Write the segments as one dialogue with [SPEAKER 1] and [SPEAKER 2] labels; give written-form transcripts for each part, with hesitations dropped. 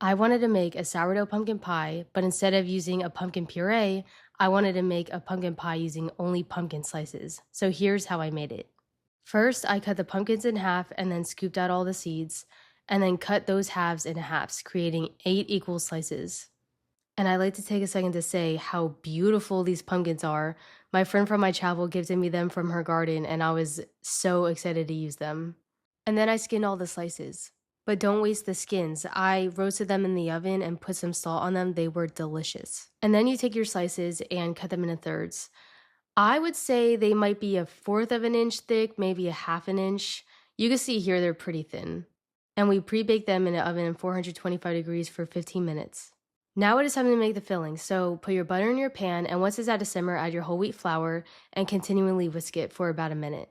[SPEAKER 1] I wanted to make a sourdough pumpkin pie, but instead of using a pumpkin puree, I wanted to make a pumpkin pie using only pumpkin slices. So here's how I made it. First, I cut the pumpkins in half and then scooped out all the seeds, and then cut those halves into halves, creating 8 equal slices. And I like to take a second to say how beautiful these pumpkins are. My friend from my travel gifted me them from her garden, and I was so excited to use them. And then I skinned all the slices. But don't waste the skins. I roasted them in the oven and put some salt on them. They were delicious. And then you take your slices and cut them into thirds. I would say they might be a fourth of an inch thick, maybe a half an inch. You can see here they're pretty thin. And we pre-bake them in an oven at 425 degrees for 15 minutes. Now it is time to make the filling. So put your butter in your pan, and once it's at a simmer, add your whole wheat flour and continually whisk it for about a minute.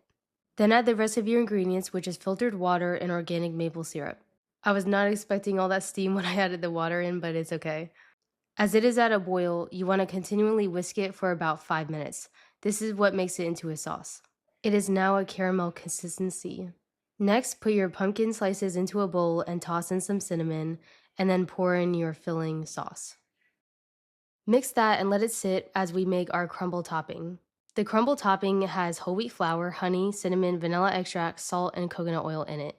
[SPEAKER 1] Then add the rest of your ingredients, which is filtered water and organic maple syrup. I was not expecting all that steam when I added the water in, but it's okay. As it is at a boil, you want to continually whisk it for about 5 minutes. This is what makes it into a sauce. It is now a caramel consistency. Next, put your pumpkin slices into a bowl and toss in some cinnamon, and then pour in your filling sauce. Mix that and let it sit as we make our crumble topping. The crumble topping has whole wheat flour, honey, cinnamon, vanilla extract, salt, and coconut oil in it.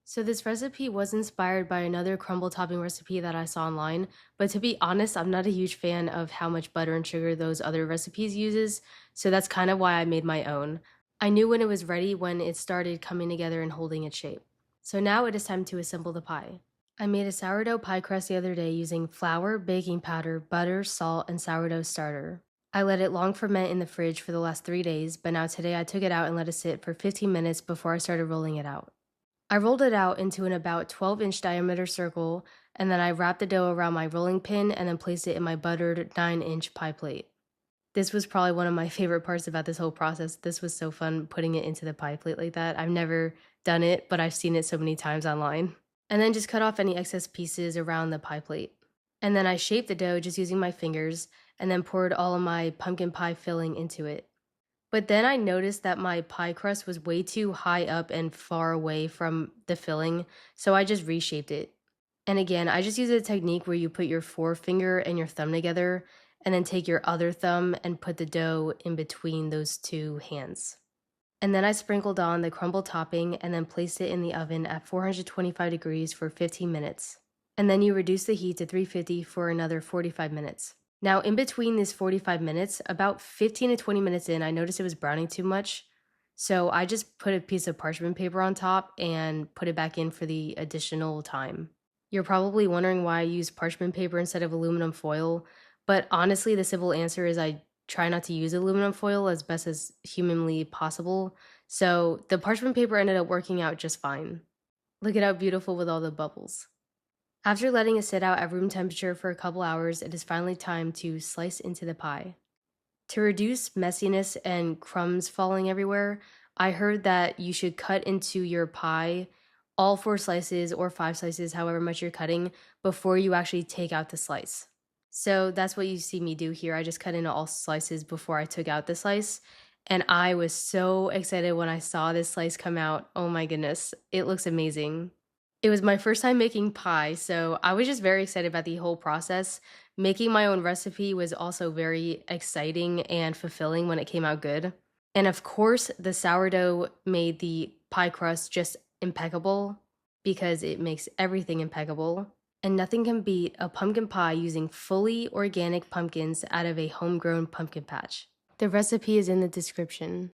[SPEAKER 1] So this recipe was inspired by another crumble topping recipe that I saw online, but to be honest, I'm not a huge fan of how much butter and sugar those other recipes uses, so that's kind of why I made my own. I knew when it was ready when it started coming together and holding its shape. So now it is time to assemble the pie. I made a sourdough pie crust the other day using flour, baking powder, butter, salt, and sourdough starter. I let it long ferment in the fridge for the last 3 days, but now today I took it out and let it sit for 15 minutes before I started rolling it out. I rolled it out into an about 12-inch diameter circle, and then I wrapped the dough around my rolling pin and then placed it in my buttered 9-inch pie plate. This was probably one of my favorite parts about this whole process. This was so fun putting it into the pie plate like that. I've never done it, but I've seen it so many times online. And then just cut off any excess pieces around the pie plate. And then I shaped the dough just using my fingers and then poured all of my pumpkin pie filling into it. But then I noticed that my pie crust was way too high up and far away from the filling, so I just reshaped it. And again, I just use a technique where you put your forefinger and your thumb together and then take your other thumb and put the dough in between those two hands. And then I sprinkled on the crumble topping and then placed it in the oven at 425 degrees for 15 minutes. And then you reduce the heat to 350 for another 45 minutes. Now, in between these 45 minutes, about 15 to 20 minutes in, I noticed it was browning too much. So I just put a piece of parchment paper on top and put it back in for the additional time. You're probably wondering why I use parchment paper instead of aluminum foil, but honestly, the simple answer is I try not to use aluminum foil as best as humanly possible. So the parchment paper ended up working out just fine. Look at how beautiful with all the bubbles. After letting it sit out at room temperature for a couple hours, it is finally time to slice into the pie. To reduce messiness and crumbs falling everywhere, I heard that you should cut into your pie all 4 slices or 5 slices, however much you're cutting, before you actually take out the slice. So that's what you see me do here. I just cut into all slices before I took out the slice. And I was so excited when I saw this slice come out. Oh my goodness, it looks amazing. It was my first time making pie, so I was just very excited about the whole process. Making my own recipe was also very exciting and fulfilling when it came out good. And of course, the sourdough made the pie crust just impeccable because it makes everything impeccable. And nothing can beat a pumpkin pie using fully organic pumpkins out of a homegrown pumpkin patch. The recipe is in the description.